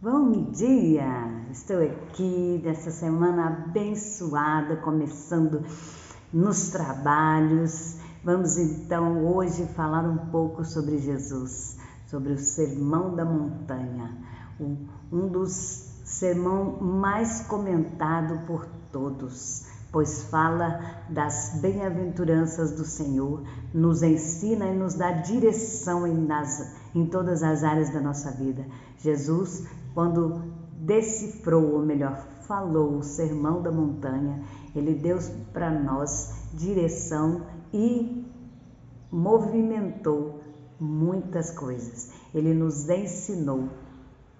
Bom dia! Estou aqui nessa semana abençoada, começando nos trabalhos. Vamos então hoje falar um pouco sobre Jesus, sobre o Sermão da Montanha, um dos sermões mais comentado por todos, pois fala das bem-aventuranças do Senhor, nos ensina e nos dá direção em todas as áreas da nossa vida. Jesus, quando decifrou, ou melhor, falou o Sermão da Montanha, ele deu para nós direção e movimentou muitas coisas. Ele nos ensinou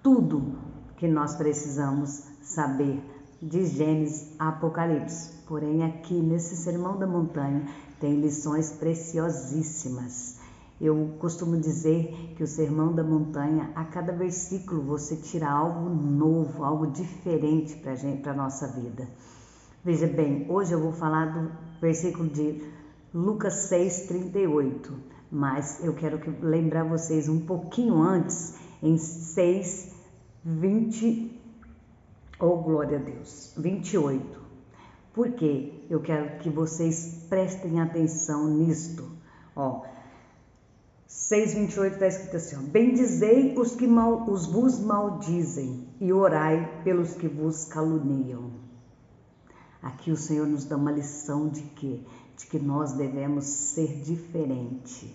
tudo que nós precisamos saber de Gênesis a Apocalipse. Porém, aqui nesse Sermão da Montanha tem lições preciosíssimas. Eu costumo dizer que o Sermão da Montanha, a cada versículo você tira algo novo, algo diferente para a nossa vida. Veja bem, hoje eu vou falar do versículo de Lucas 6:38, mas eu quero lembrar vocês um pouquinho antes, em 6:20, glória a Deus, 28. Por quê? Eu quero que vocês prestem atenção nisto. 6:28 está escrito assim: bendizei os que vos maldizem e orai pelos que vos caluniam. Aqui o Senhor nos dá uma lição de quê? De que nós devemos ser diferente,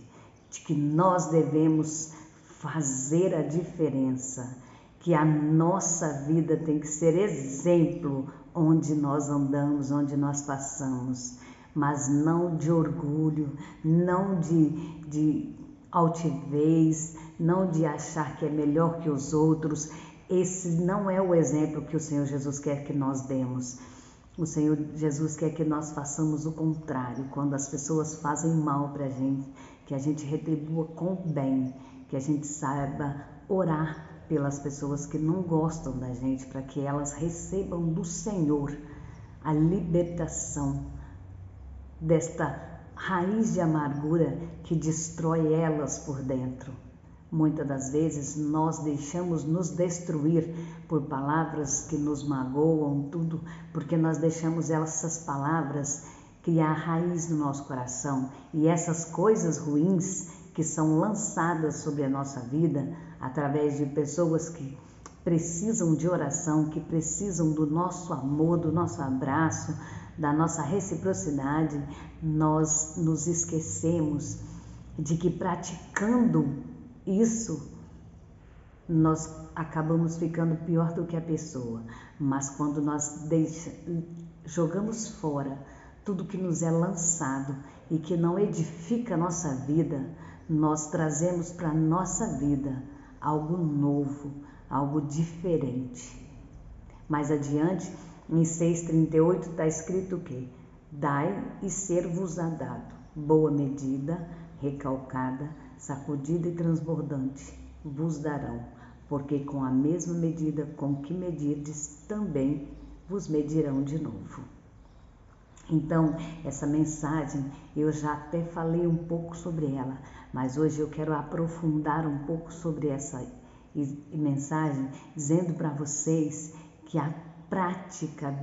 de que nós devemos fazer a diferença, que a nossa vida tem que ser exemplo onde nós andamos, onde nós passamos, mas não de orgulho, não de altivez, não de achar que é melhor que os outros. Esse não é o exemplo que o Senhor Jesus quer que nós demos. O Senhor Jesus quer que nós façamos o contrário. Quando as pessoas fazem mal para a gente, que a gente retribua com bem, que a gente saiba orar pelas pessoas que não gostam da gente, para que elas recebam do Senhor a libertação desta raiz de amargura que destrói elas por dentro. Muitas das vezes nós deixamos nos destruir por palavras que nos magoam, tudo, porque nós deixamos essas palavras criar raiz no nosso coração, e essas coisas ruins que são lançadas sobre a nossa vida através de pessoas que precisam de oração, que precisam do nosso amor, do nosso abraço, da nossa reciprocidade, nós nos esquecemos de que praticando isso, nós acabamos ficando pior do que a pessoa. Mas quando nós jogamos fora tudo que nos é lançado e que não edifica a nossa vida, nós trazemos para a nossa vida algo novo, algo diferente. Mais adiante, em 6:38, está escrito o quê? Dai e ser-vos-á dado, boa medida, recalcada, sacudida e transbordante, vos darão, porque com a mesma medida com que medirdes, também vos medirão de novo. Então, essa mensagem, eu já até falei um pouco sobre ela, mas hoje eu quero aprofundar um pouco sobre essa mensagem, dizendo para vocês que a prática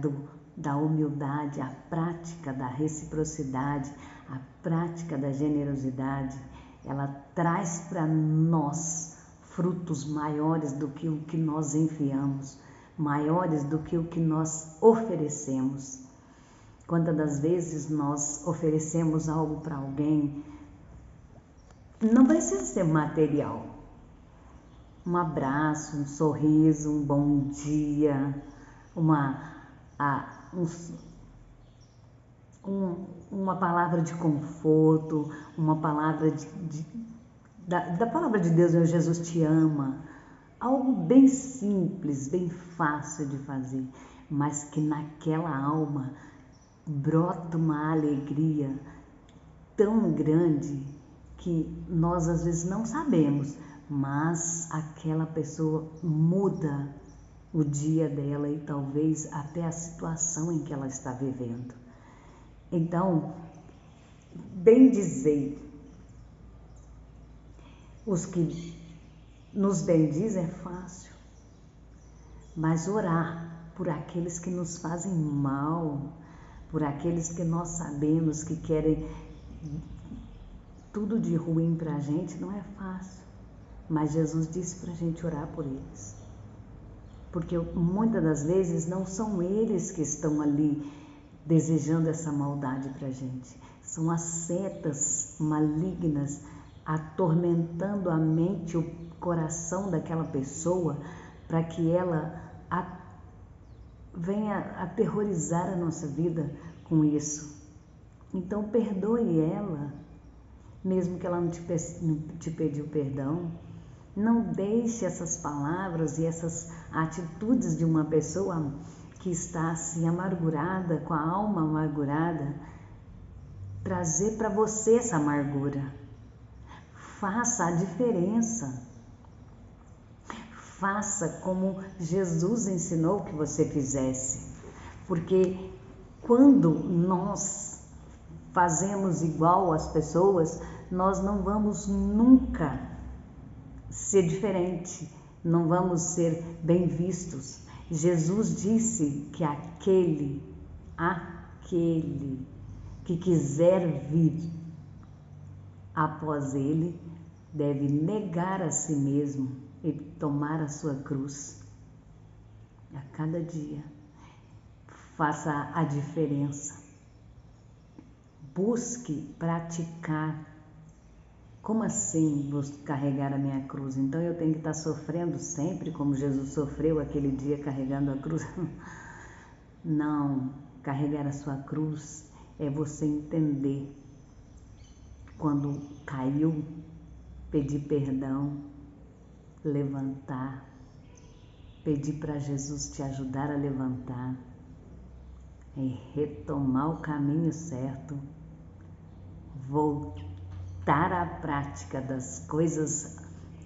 da humildade, a prática da reciprocidade, a prática da generosidade, ela traz para nós frutos maiores do que o que nós enviamos, maiores do que o que nós oferecemos. Quantas das vezes nós oferecemos algo para alguém, não precisa ser material, um abraço, um sorriso, um bom dia, uma palavra de conforto, uma palavra da palavra de Deus, meu Jesus te ama, algo bem simples, bem fácil de fazer, mas que naquela alma brota uma alegria tão grande que nós às vezes não sabemos, mas aquela pessoa muda o dia dela e talvez até a situação em que ela está vivendo. Então, bendizei os que nos bendizem é fácil. mas orar por aqueles que nos fazem mal, por aqueles que nós sabemos que querem tudo de ruim para a gente, não é fácil. Mas Jesus disse para a gente orar por eles. Porque muitas das vezes não são eles que estão ali desejando essa maldade para a gente. São as setas malignas atormentando a mente, o coração daquela pessoa, para que ela venha aterrorizar a nossa vida com isso. Então perdoe ela, mesmo que ela não te pediu perdão. Não deixe essas palavras e essas atitudes de uma pessoa que está assim amargurada, com a alma amargurada, trazer para você essa amargura. Faça a diferença. Faça como Jesus ensinou que você fizesse. Porque quando nós fazemos igual às pessoas, nós não vamos nunca ser diferente, não vamos ser bem vistos. Jesus disse que aquele que quiser vir após ele deve negar a si mesmo e tomar a sua cruz a cada dia. Faça a diferença. Busque praticar. Como assim vou carregar a minha cruz? Então eu tenho que estar sofrendo sempre como Jesus sofreu aquele dia carregando a cruz? Não, carregar a sua cruz é você entender quando caiu, pedir perdão, levantar, pedir para Jesus te ajudar a levantar e retomar o caminho certo, voltar à prática das coisas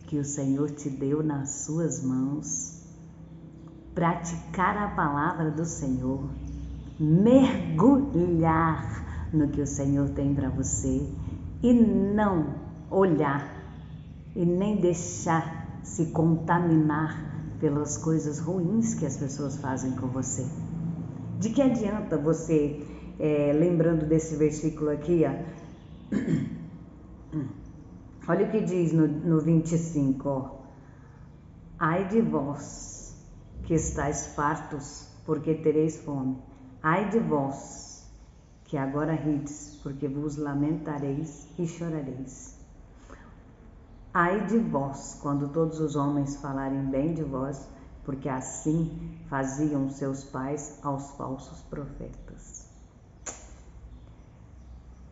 que o Senhor te deu nas suas mãos, praticar a palavra do Senhor, mergulhar no que o Senhor tem para você e não olhar e nem deixar se contaminar pelas coisas ruins que as pessoas fazem com você. De que adianta você, lembrando desse versículo aqui, olha o que diz no 25, ai de vós que estáis fartos, porque tereis fome. Ai de vós que agora rides, porque vos lamentareis e chorareis. Ai de vós, quando todos os homens falarem bem de vós, porque assim faziam seus pais aos falsos profetas.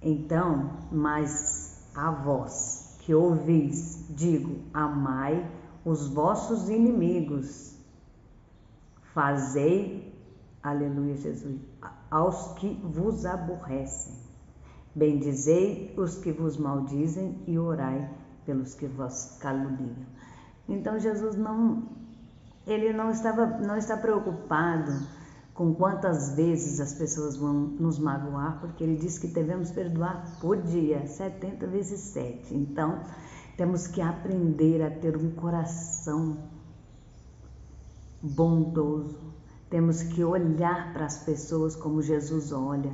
Então, mas a vós que ouvis, digo, amai os vossos inimigos, fazei, aleluia Jesus, aos que vos aborrecem, bendizei os que vos maldizem e orai pelos que vos caluniam. Então Jesus não está preocupado com quantas vezes as pessoas vão nos magoar, porque ele diz que devemos perdoar por dia, 70 vezes 7. Então temos que aprender a ter um coração bondoso, temos que olhar para as pessoas como Jesus olha,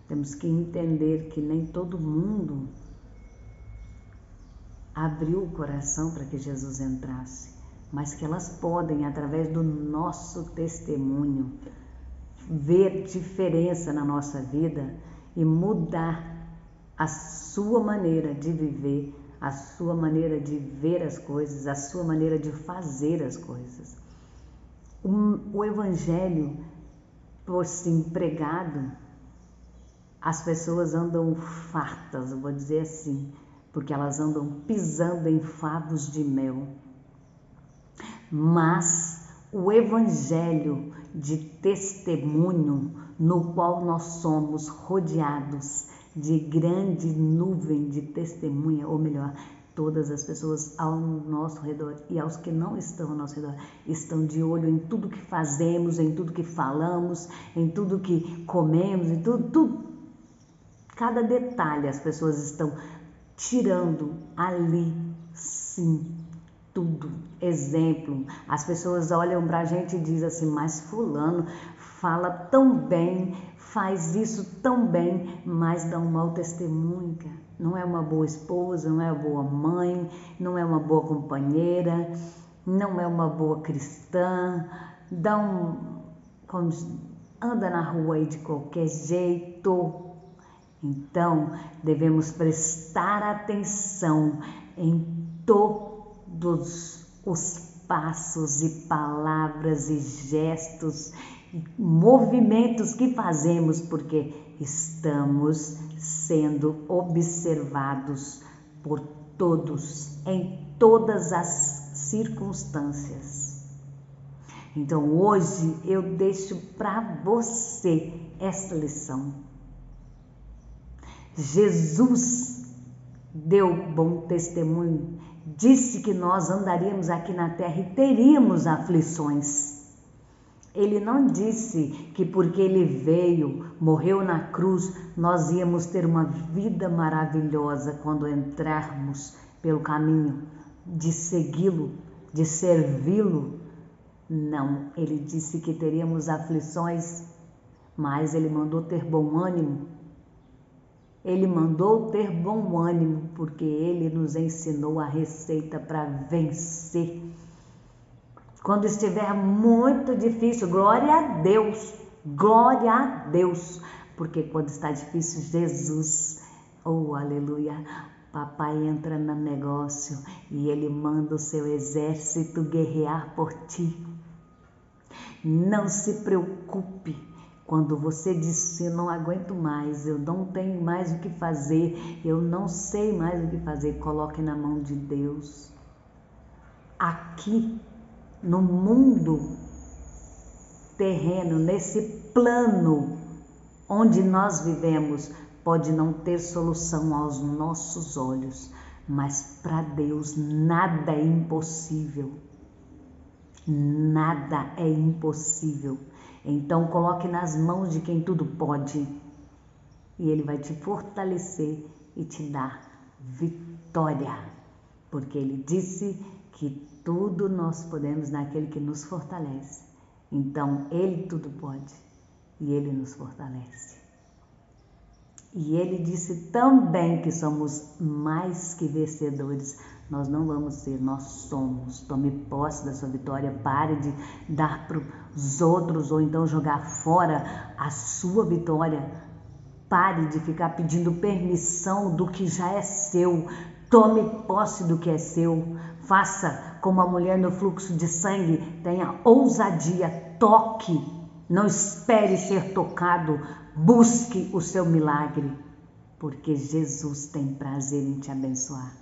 temos que entender que nem todo mundo abriu o coração para que Jesus entrasse, mas que elas podem, através do nosso testemunho, ver diferença na nossa vida e mudar a sua maneira de viver, a sua maneira de ver as coisas, a sua maneira de fazer as coisas. O Evangelho, por sim pregado, as pessoas andam fartas, eu vou dizer assim, porque elas andam pisando em favos de mel. Mas o Evangelho de testemunho, no qual nós somos rodeados de grande nuvem de testemunha, ou melhor, todas as pessoas ao nosso redor e aos que não estão ao nosso redor, estão de olho em tudo que fazemos, em tudo que falamos, em tudo que comemos, em tudo. Cada detalhe as pessoas estão tirando ali, sim, tudo. Exemplo, as pessoas olham pra gente e dizem assim, mas fulano fala tão bem, faz isso tão bem, mas dá um mau testemunho, cara. Não é uma boa esposa, não é uma boa mãe, não é uma boa companheira, não é uma boa cristã, anda na rua aí de qualquer jeito. Então, devemos prestar atenção em todos os passos e palavras e gestos e movimentos que fazemos, porque estamos sendo observados por todos, em todas as circunstâncias. Então, hoje eu deixo para você esta lição. Jesus deu bom testemunho, disse que nós andaríamos aqui na terra e teríamos aflições. Ele não disse que porque ele veio, morreu na cruz, nós íamos ter uma vida maravilhosa quando entrarmos pelo caminho de segui-lo, de servi-lo. Não, ele disse que teríamos aflições, mas ele mandou ter bom ânimo. Ele mandou ter bom ânimo, porque ele nos ensinou a receita para vencer. Quando estiver muito difícil, glória a Deus, porque quando está difícil, Jesus, oh aleluia, papai entra no negócio e ele manda o seu exército guerrear por ti. Não se preocupe. Quando você diz, eu não aguento mais, eu não tenho mais o que fazer, eu não sei mais o que fazer, coloque na mão de Deus. Aqui, no mundo terreno, nesse plano onde nós vivemos, pode não ter solução aos nossos olhos, mas para Deus nada é impossível. Nada é impossível. Então coloque nas mãos de quem tudo pode e Ele vai te fortalecer e te dar vitória, porque Ele disse que tudo nós podemos naquele que nos fortalece. Então Ele tudo pode e Ele nos fortalece. E Ele disse também que somos mais que vencedores. Nós não vamos ser, nós somos. Tome posse da sua vitória, pare de dar para os outros ou então jogar fora a sua vitória. Pare de ficar pedindo permissão do que já é seu. Tome posse do que é seu. Faça como a mulher no fluxo de sangue, tenha ousadia, toque, não espere ser tocado, busque o seu milagre, porque Jesus tem prazer em te abençoar.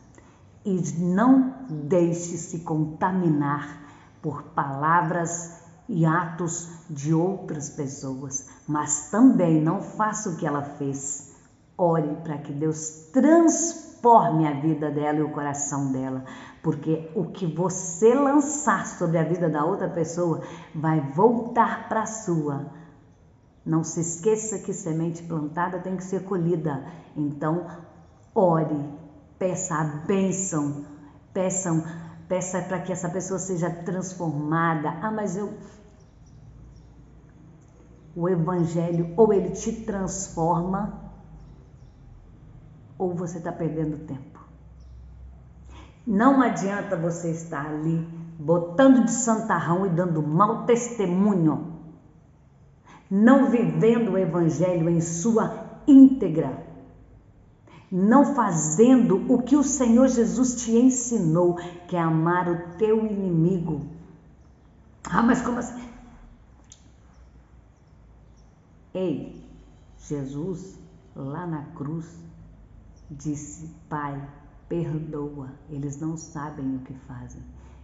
E não deixe se contaminar por palavras e atos de outras pessoas, mas também não faça o que ela fez. Ore para que Deus transforme a vida dela e o coração dela, porque o que você lançar sobre a vida da outra pessoa vai voltar para a sua. Não se esqueça que semente plantada tem que ser colhida. Então, ore. Peça a bênção, peça para que essa pessoa seja transformada. Mas o Evangelho ou ele te transforma ou você está perdendo tempo. Não adianta você estar ali botando de santarrão e dando mau testemunho, não vivendo o Evangelho em sua íntegra, não fazendo o que o Senhor Jesus te ensinou, que é amar o teu inimigo. Mas como assim? Ei, Jesus lá na cruz disse, Pai, perdoa, eles não sabem o que fazem.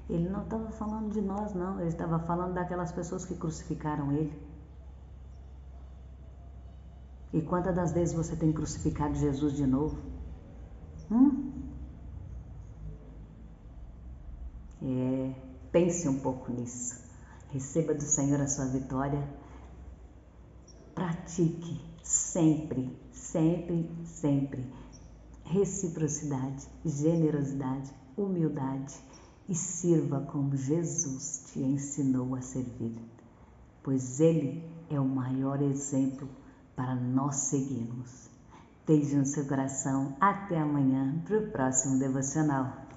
Ele não estava falando de nós, não, ele estava falando daquelas pessoas que crucificaram ele. E quantas das vezes você tem crucificado Jesus de novo? Pense um pouco nisso. Receba do Senhor a sua vitória. Pratique sempre, sempre, sempre reciprocidade, generosidade, humildade e sirva como Jesus te ensinou a servir, pois Ele é o maior exemplo para nós seguirmos. Beijo no seu coração, até amanhã para o próximo devocional.